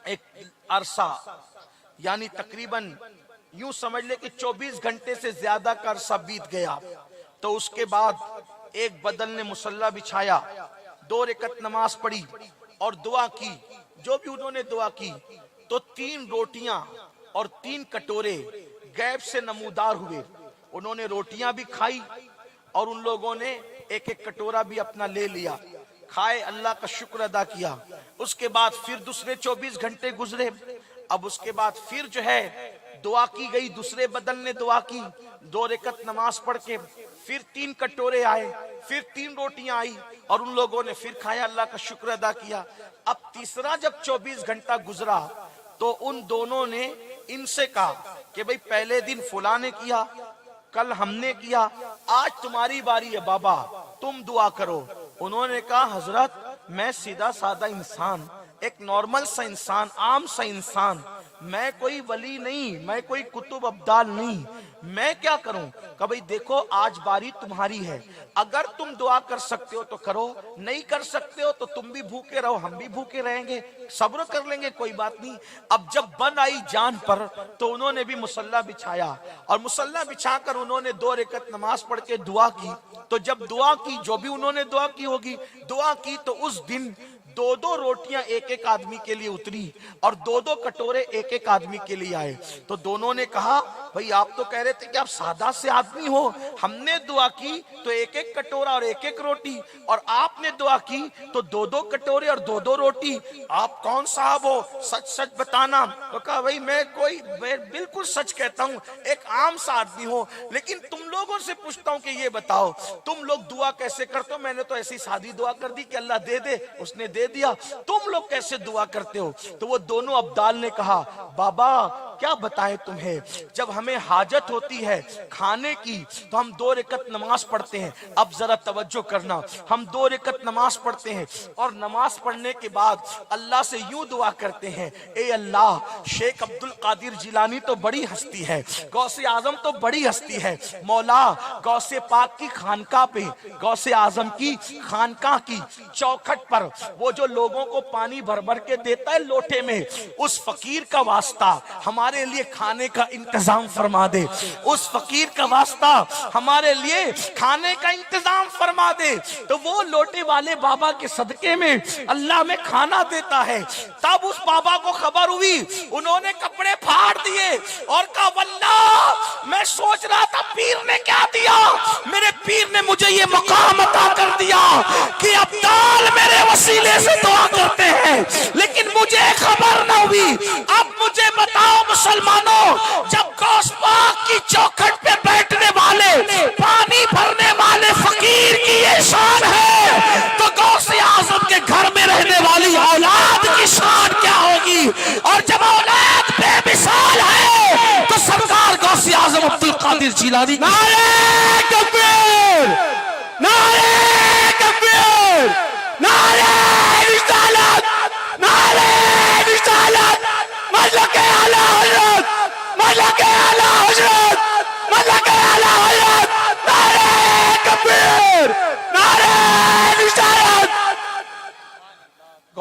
ایک عرصہ، یعنی تقریباً یوں سمجھ لے کہ 24 گھنٹے سے زیادہ کا عرصہ بیت گیا، تو اس کے بعد ایک بدل نے مصلی بچھایا، 2 رکعت نماز پڑھی اور دعا کی۔ جو بھی انہوں نے دعا کی تو 3 روٹیاں اور 3 کٹورے غیب سے نمودار ہوئے، انہوں نے روٹیاں بھی کھائی اور ان لوگوں نے ایک ایک کٹورا بھی اپنا لے لیا، کھائے، اللہ کا شکر ادا کیا۔ اس کے بعد پھر دوسرے 24 گھنٹے گزرے، اب اس کے بعد پھر جو ہے دعا کی گئی، دوسرے بدل نے دعا کی، 2 رکعت نماز پڑھ کے پھر 3 کٹورے آئے، پھر 3 روٹیاں آئی اور ان لوگوں نے پھر کھایا، اللہ کا شکر ادا کیا۔ اب تیسرا جب 24 گھنٹہ گزرا تو ان دونوں نے ان سے کہا کہ بھئی پہلے دن فلاں نے کیا، کل ہم نے کیا، آج تمہاری باری ہے بابا تم دعا کرو۔ انہوں نے کہا حضرت میں سیدھا سادہ انسان، ایک نارمل سا انسان، عام سا انسان، میں کوئی ولی نہیں، میں کوئی کتب ابدال نہیں، میں کیا کروں؟ کہ بھئی دیکھو آج باری تمہاری ہے، اگر تم دعا کر سکتے ہو تو کرو، نہیں کر سکتے ہو تو تم بھی بھوکے رہو، ہم بھی بھوکے رہیں گے، صبر کر لیں گے، کوئی بات نہیں۔ اب جب بن آئی جان پر تو انہوں نے بھی مصلی بچھایا، اور مصلی بچھا کر انہوں نے 2 رکعت نماز پڑھ کے دعا کی۔ تو جب دعا کی، جو بھی انہوں نے دعا کی ہوگی، دعا کی تو اس دن 2 روٹیاں ایک ایک آدمی کے لیے اتری اور 2 کٹورے ایک ایک آدمی کے لیے آئے۔ تو دونوں نے کہا بھئی آپ تو کہہ رہے تھے کہ آپ سادہ سے آدمی ہو، ہم نے دعا کی تو ایک ایک کٹورا اور ایک ایک روٹی، اور آپ نے دعا کی تو 2 کٹورے اور 2 روٹی، آپ کون صاحب ہو؟ سچ سچ بتانا۔ تو کہا بھئی میں بالکل سچ کہتا ہوں، ایک عام سا آدمی ہوں، لیکن تم لوگوں سے پوچھتا ہوں کہ یہ بتاؤ تم لوگ دعا کیسے کرتے ہو؟ میں نے تو ایسی سادی دعا کر دی کہ اللہ دے دے، اس نے دے دیا، تم لوگ کیسے دعا کرتے ہو؟ تو وہ دونوں ابدال نے کہا بابا کیا بتائیں تمہیں، جب ہمیں حاجت ہوتی ہے کھانے کی تو ہم 2 رکعت نماز پڑھتے ہیں۔ اب ذرا توجہ کرنا، ہم 2 رکعت نماز پڑھتے ہیں اور نماز پڑھنے کے بعد اللہ سے یوں دعا کرتے ہیں، اے اللہ شیخ عبد القادر جیلانی تو بڑی ہستی ہے، غوث اعظم تو بڑی ہستی ہے، مولا غوث پاک کی خانقاہ پہ، غوث اعظم کی خانقاہ کی چوکھٹ پر وہ جو لوگوں کو پانی بھر بھر کے دیتا ہے لوٹے میں، اس فقیر کا واسطہ ہمارے لیے کھانے کا انتظام فرما دے، اس فقیر کا واسطہ ہمارے لیے کھانے کا انتظام فرما دے۔ تو وہ لوٹے والے بابا کے صدقے میں اللہ میں کھانا دیتا ہے۔ تب اس بابا کو خبر ہوئی، انہوں نے کپڑے پھاڑ دیے اور کہا واللہ میں سوچ رہا تھا پیر نے کیا دیا، میرے پیر نے مجھے یہ مقام عطا کر دیا کہ ابدال میرے وسیلے سے دعا کرتے ہیں، لیکن مجھے خبر نہ ہوئی۔ اب مجھے بتاؤ مسلمانوں، جب غوث پاک کی چوکھٹ پہ بیٹھنے والے پانی بھرنے والے فقیر کی یہ شان ہے تو غوث اعظم کے گھر میں رہنے والی اولاد کی شان کیا ہوگی؟ اور جب اولاد بے مثال ہے تو سرکار غوث اعظم عبد القادر جیلانی نعرہ تکبیر، نعرہ تکبیر، نعرہ رسالت، نعرہ رسالت، ملک اعلی حضرت، ملک اعلی حضرت، ملک اعلی حضرت، نعرہ تکبیر، نعرہ رسالت۔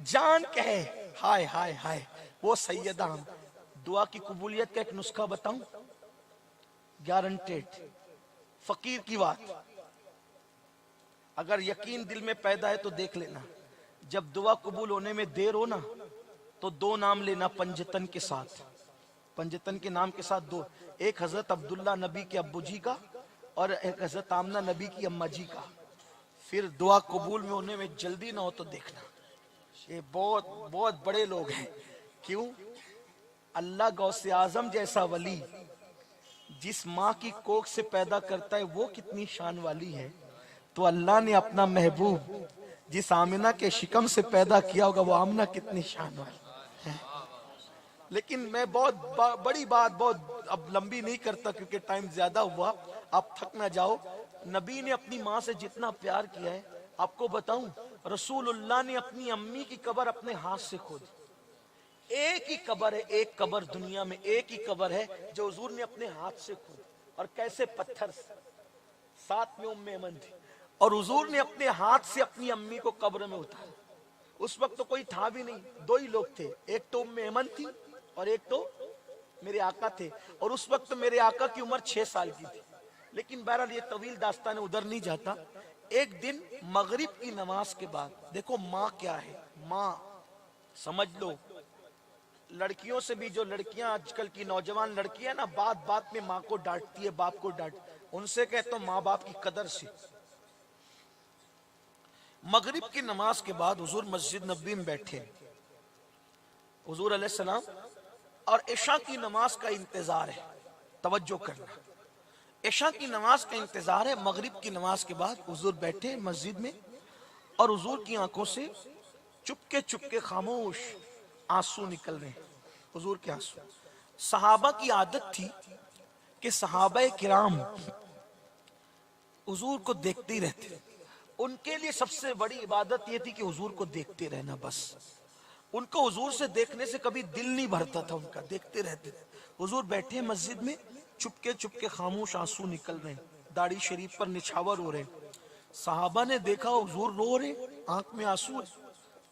جان کہے ہائے ہائے ہائے وہ سیدہ ہم. دعا کی قبولیت کا ایک نسخہ بتاؤں, گارنٹیڈ. فقیر کی بات اگر یقین دل میں پیدا ہے تو دیکھ لینا, جب دعا قبول ہونے میں دیر ہو نا تو 2 نام لینا پنجتن کے ساتھ, پنجتن کے نام کے ساتھ 2, ایک حضرت عبداللہ نبی کے ابو جی کا اور ایک حضرت آمنہ نبی کی اماں جی کا. پھر دعا قبول میں ہونے میں جلدی نہ ہو تو دیکھنا, یہ بہت بہت بڑے لوگ ہیں. کیوں؟ اللہ غوث اعظم جیسا ولی جس ماں کی کوکھ سے پیدا کرتا ہے وہ کتنی شان والی ہے, تو اللہ نے اپنا محبوب جس آمنہ کے شکم سے پیدا کیا ہوگا وہ آمنہ کتنی شان والی ہے. لیکن میں بہت بڑی بات بہت اب لمبی نہیں کرتا کیونکہ ٹائم زیادہ ہوا, آپ تھک نہ جاؤ. نبی نے اپنی ماں سے جتنا پیار کیا ہے آپ کو بتاؤں, رسول اللہ نے اپنی امی کی قبر اپنے ہاتھ سے کھودی. ایک ہی قبر ہے, ایک قبر دنیا میں ایک ہی قبر ہے جو حضور نے اپنے ہاتھ سے کھودی, اور کیسے پتھر سے. ساتھ میں ام ایمن تھی اور حضور نے اپنے ہاتھ سے اپنی امی کو قبر میں اتارا. اس وقت تو کوئی تھا بھی نہیں, 2 ہی لوگ تھے, ایک تو ام ایمن تھی اور ایک تو میرے آقا تھے. اور اس وقت میرے آقا کی عمر 6 سال کی تھی. لیکن بہرحال یہ طویل داستان ادھر نہیں جاتا. ایک دن مغرب کی نماز کے بعد, دیکھو ماں کیا ہے, ماں سمجھ لو. لڑکیوں سے بھی, جو لڑکیاں آج کل کی نوجوان لڑکیاں نا بات بات میں ماں کو ڈانٹتی ہے, باپ کو ڈانٹ, ان سے کہتا ہوں ماں باپ کی قدر سیکھ. مغرب کی نماز کے بعد حضور مسجد نبوی میں بیٹھے, حضور علیہ السلام, اور عشاء کی نماز کا انتظار ہے. توجہ کرنا, عشاء کی نماز کا انتظار ہے. مغرب کی نماز کے بعد حضور بیٹھے مسجد میں اور حضور کی آنکھوں سے چپکے خاموش آنسو نکل رہے ہیں, حضور کے آنسو. صحابہ کی عادت تھی کہ صحابہ کرام حضور کو دیکھتے ہی رہتے. ان کے لیے سب سے بڑی عبادت یہ تھی کہ حضور کو دیکھتے رہنا بس. ان کو حضور سے دیکھنے سے کبھی دل نہیں بھرتا تھا ان کا, دیکھتے رہتے تھے. حضور بیٹھے مسجد میں, چپکے خاموش آنسو نکل رہے ہیں, داڑھی شریف پر نچھاور ہو رہے ہیں. صحابہ نے دیکھا حضور رو رہے, آنکھ میں آنسو,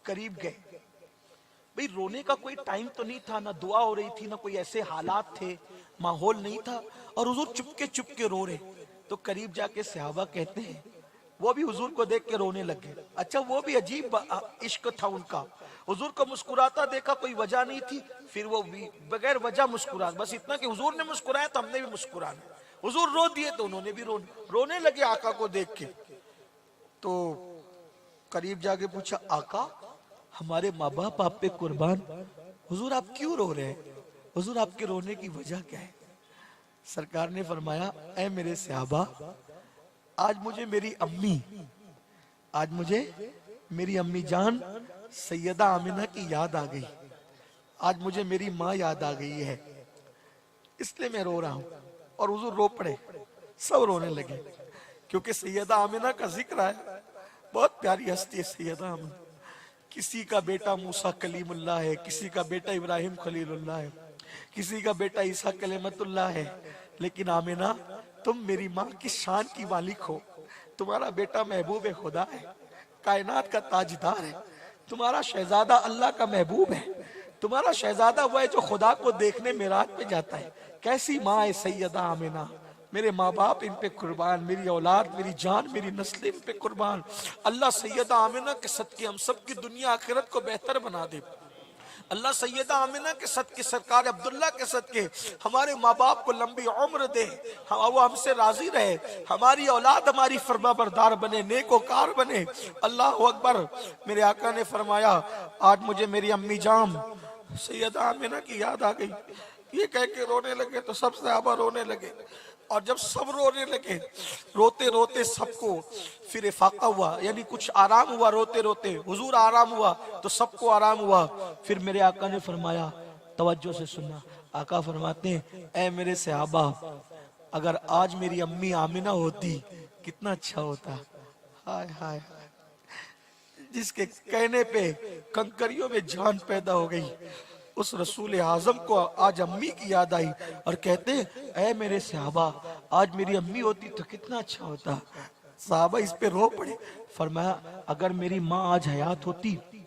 قریب گئے. بھئی رونے کا کوئی ٹائم تو نہیں تھا, نہ دعا ہو رہی تھی, نہ کوئی ایسے حالات تھے, ماحول نہیں تھا, اور حضور چپکے رو رہے. تو قریب جا کے صحابہ کہتے ہیں وہ بھی حضور کو دیکھ کے رونے لگے. اچھا وہ بھی عجیب عشق تھا ان کا, حضور کو مسکراتا دیکھا, کوئی وجہ نہیں تھی, پھر وہ بھی بغیر وجہ مسکرا, بس اتنا کہ حضور نے مسکرایا تو ہم نے بھی مسکرانا. حضور رو دیے تو انہوں نے بھی رونے لگے آقا کو دیکھ کے. تو قریب جا کے پوچھا, آقا ہمارے ماں باپ آپ پہ قربان, حضور آپ کیوں رو رہے ہیں, حضور آپ کے رونے کی وجہ کیا ہے؟ سرکار نے فرمایا, اے میرے صحابہ, آج مجھے میری امی جان سیدہ آمنہ کی یاد آ گئی, آج مجھے میری ماں یاد آ گئی ہے, اس لیے میں رو رہا ہوں. اور حضور رو پڑے, سب رونے لگے, کیونکہ سیدہ آمنہ کا ذکر ہے. بہت پیاری ہستی ہے سیدہ آمنہ. کسی کا بیٹا موسیٰ کلیم اللہ ہے, کسی کا بیٹا ابراہیم خلیل اللہ ہے, کسی کا بیٹا عیسیٰ کلمت اللہ ہے, لیکن آمنہ تم میری ماں کی شان کی مالک ہو. تمہارا بیٹا محبوب خدا ہے, کائنات کا تاجدار ہے, تمہارا شہزادہ اللہ کا محبوب ہے, تمہارا شہزادہ وہ ہے جو خدا کو دیکھنے معراج پہ جاتا ہے. کیسی ماں ہے سیدہ آمنہ, میرے ماں باپ ان پہ قربان, میری اولاد, میری جان, میری نسل ان پہ قربان. اللہ سیدہ آمنہ کے صدقے ہم سب کی دنیا آخرت کو بہتر بنا دے. اللہ سیدہ آمنہ کے صدقے, سرکار عبداللہ کے صدقے ہمارے ماں باپ کو لمبی عمر دے, وہ ہم سے راضی رہے, ہماری اولاد ہماری فرما بردار بنے, نیکوکار بنے. اللہ اکبر. میرے آقا نے فرمایا, آج مجھے میری امی جان سیدہ آمنہ کی یاد آ گئی. یہ کہہ کے رونے لگے تو سب صحابہ رونے لگے. اور جب سب رونے لگے, روتے روتے سب کو پھر افاقہ ہوا, یعنی کچھ آرام ہوا, روتے روتے حضور آرام ہوا تو سب کو آرام ہوا. پھر میرے آقا نے فرمایا, توجہ سے سننا, آقا فرماتے ہیں, اے میرے صحابہ, اگر آج میری امی آمنہ ہوتی کتنا اچھا ہوتا. ہائے ہائے, جس کے کہنے پہ کنکریوں میں جان پیدا ہو گئی, اس رسول اعظم کو آج امی کی یاد آئی اور کہتے ہیں, اے میرے صحابہ, آج میری امی ہوتی تو کتنا اچھا ہوتا. صحابہ اس پہ رو پڑے. فرمایا, اگر میری ماں آج حیات ہوتی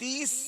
30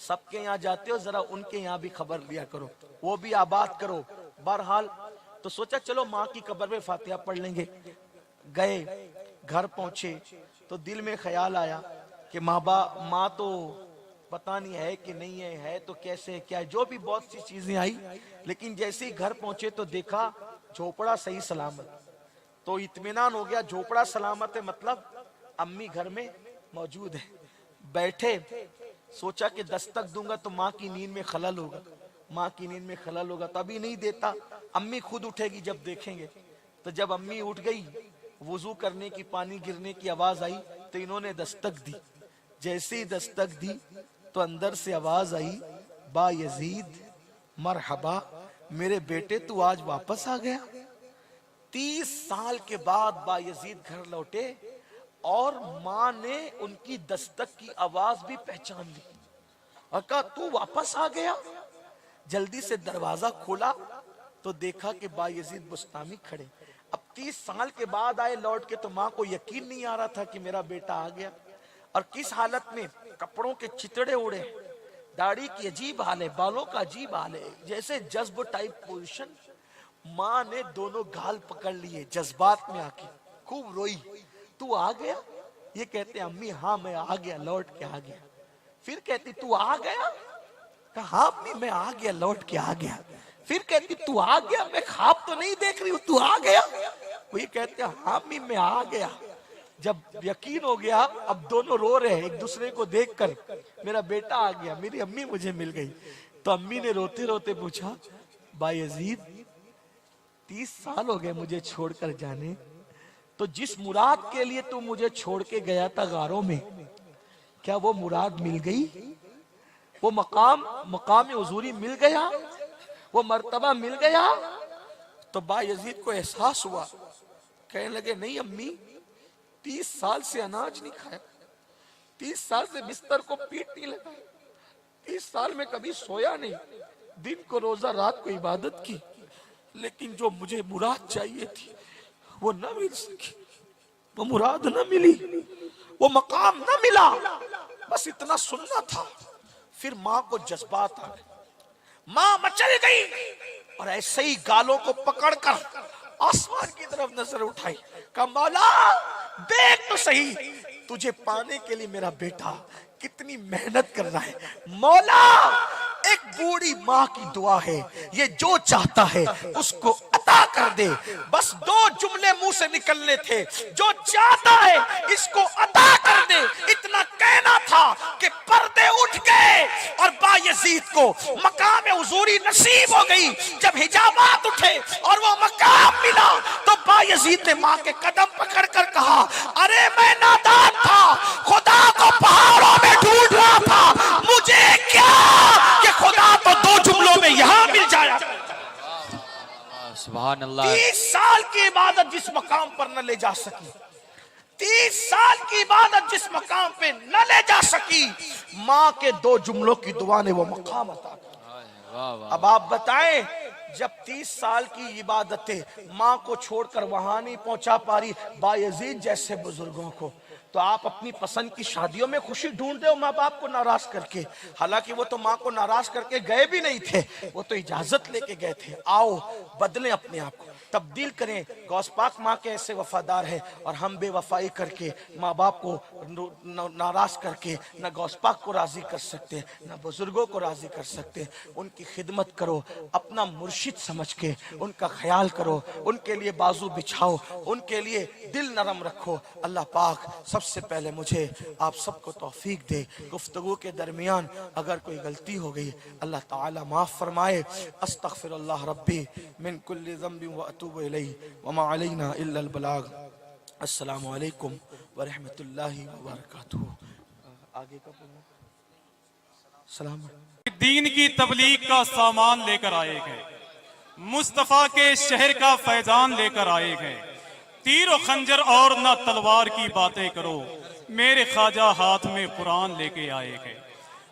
سب کے یہاں جاتے ہو ذرا ان کے یہاں بھی خبر لیا کرو, وہ بھی آباد کرو. بہرحال تو سوچا چلو ماں کی قبر میں فاتحہ پڑھ لیں گے. گئے, گھر پہنچے تو دل میں خیال آیا کہ ماں تو پتہ نہیں ہے کہ نہیں ہے تو کیسے کیا, جو بھی بہت سی چیزیں آئی. لیکن جیسے ہی گھر پہنچے تو دیکھا جھوپڑا صحیح سلامت, تو اطمینان ہو گیا جھوپڑا سلامت ہے, مطلب امی گھر میں موجود ہے. بیٹھے, سوچا کہ دستک دوں گا تو ماں کی نیند میں خلل ہوگا, تبھی نہیں دیتا, امی خود اٹھے گی جب دیکھیں گے. تو جب امی اٹھ گئی, وضو کرنے کی, پانی گرنے کی آواز آئی تو انہوں نے دستک دی. جیسے ہی دستک دی تو اندر سے آواز آئی, با یزید مرحبا, میرے بیٹے تو آج واپس آ گیا. 30 سال کے بعد با یزید گھر لوٹے اور ماں نے ان کی دستک کی آواز بھی پہچان لی اور کہا تو واپس آ گیا. جلدی سے دروازہ کھولا تو دیکھا کہ با یزید بستامی کھڑے. اب 30 سال کے بعد آئے لوٹ کے, تو ماں کو یقین نہیں آ رہا تھا کہ میرا بیٹا آ گیا. اور کس حالت میں, کپڑوں کے چتڑے اڑے, داڑھی کی عجیب حال ہے, بالوں کا عجیب حال ہے, جیسے جذب ٹائپ پوزیشن. ماں نے دونوں گال پکڑ لیے, جذبات میں آ کے خوب روئی, تو آ گیا. یہ کہتے امی ہاں میں آ گیا, لوٹ کے آ گیا. پھر کہتی تو آ گیا, کہا ہاں امی میں آ گیا, لوٹ کے آ گیا. پھر کہتی تو آ گیا, میں خواب تو نہیں دیکھ رہی ہوں, تو آ گیا. وہی کہتے ہاں امی میں آ گیا. جب یقین ہو گیا, اب دونوں رو رہے ہیں ایک دوسرے کو دیکھ کر, میرا بیٹا آ گیا, میری امی مجھے مل گئی. تو امی نے روتے روتے پوچھا, با یزید 30 سال ہو گئے مجھے چھوڑ کر جانے, تو جس مراد کے لیے تو مجھے چھوڑ کے گیا تھا غاروں میں, کیا وہ مراد مل گئی؟ وہ مقام حضوری مل گیا؟ وہ مرتبہ مل گیا؟ تو با یزید کو احساس ہوا, کہنے لگے نہیں امی, 30 سال سے اناج نہیں کھایا, 30 سال سے بستر کو پیٹ نہیں لگا, 30 سال میں کبھی سویا نہیں, دن کو روزہ رات کو عبادت کی, لیکن جو مجھے مراد چاہیے تھی وہ نہ مل سکی, وہ مراد نہ ملی, وہ مقام نہ ملا, بس اتنا سننا تھا. پھر ماں کو جذبات آ گئے, ماں مچل گئی اور ایسے ہی گالوں کو پکڑ کر آسمان کی طرف نظر اٹھائی, کہا مولا دیکھ تو صحیح, تجھے پانے کے لیے میرا بیٹا کتنی محنت کر رہا ہے. مولا ایک بوڑھی ماں کی دعا ہے, یہ جو چاہتا ہے اس کو عطا کر دے. بس 2 جملے منہ سے نکلنے تھے, جو چاہتا ہے اس کو عطا کر دے. اتنا کہنا تھا کہ پردے اٹھ گئے اور با یزید کو مقام حضوری نصیب ہو گئی. جب حجابات اٹھے اور وہ مقام ملا تو با یزید نے ماں کے قدم پکڑ کر کہا, ارے میں نادان تھا, خدا کو پہاڑوں میں ڈھونڈ رہا تھا, مجھے کیا کہ خدا تو 2 جملوں میں یہاں مل جایا. سبحان اللہ. 30 سال کی عبادت جس مقام پر نہ لے جا سکی, 30 سال کی عبادت جس مقام پہ نہ لے جا سکی, ماں کے 2 جملوں کی دعا نے وہ مقام عطا کیا. اب آپ بتائیں, جب 30 سال کی عبادتیں ماں کو چھوڑ کر وہاں نہیں پہنچا پا رہی با یزید جیسے بزرگوں کو, تو آپ اپنی پسند کی شادیوں میں خوشی ڈھونڈ دے ماں باپ کو ناراض کر کے. حالانکہ وہ تو ماں کو ناراض کر کے گئے بھی نہیں تھے, وہ تو اجازت لے کے گئے تھے. آؤ بدلیں اپنے آپ کو, تبدیل کریں. غوث پاک ماں کے ایسے وفادار ہیں, اور ہم بے وفائی کر کے ماں باپ کو ناراض کر کے نہ غوث پاک کو راضی کر سکتے, نہ بزرگوں کو راضی کر سکتے. ان کی خدمت کرو, اپنا مرشد سمجھ کے ان کا خیال کرو, ان کے لیے بازو بچھاؤ, ان کے لیے دل نرم رکھو. اللہ پاک سب سے پہلے مجھے آپ سب کو توفیق دے. گفتگو کے درمیان اگر کوئی غلطی ہو گئی اللہ تعالی معاف فرمائے. استغفر اللہ ربی من کل ذنب واتوب الیہ وما علینا الا البلاغ. السلام علیکم ورحمۃ اللہ وبرکاتہ. آگے کا سلام. دین کی تبلیغ کا سامان لے کر آئے گئے, مصطفیٰ کے شہر کا فیضان لے کر آئے گئے. تیر و خنجر اور نہ تلوار کی باتیں کرو, میرے خواجہ ہاتھ میں قرآن لے کے آئے گئے,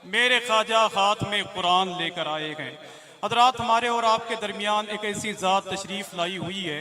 میرے خواجہ ہاتھ میں قرآن لے کر آئے گئے. حضرات, ہمارے اور آپ کے درمیان ایک ایسی ذات تشریف لائی ہوئی ہے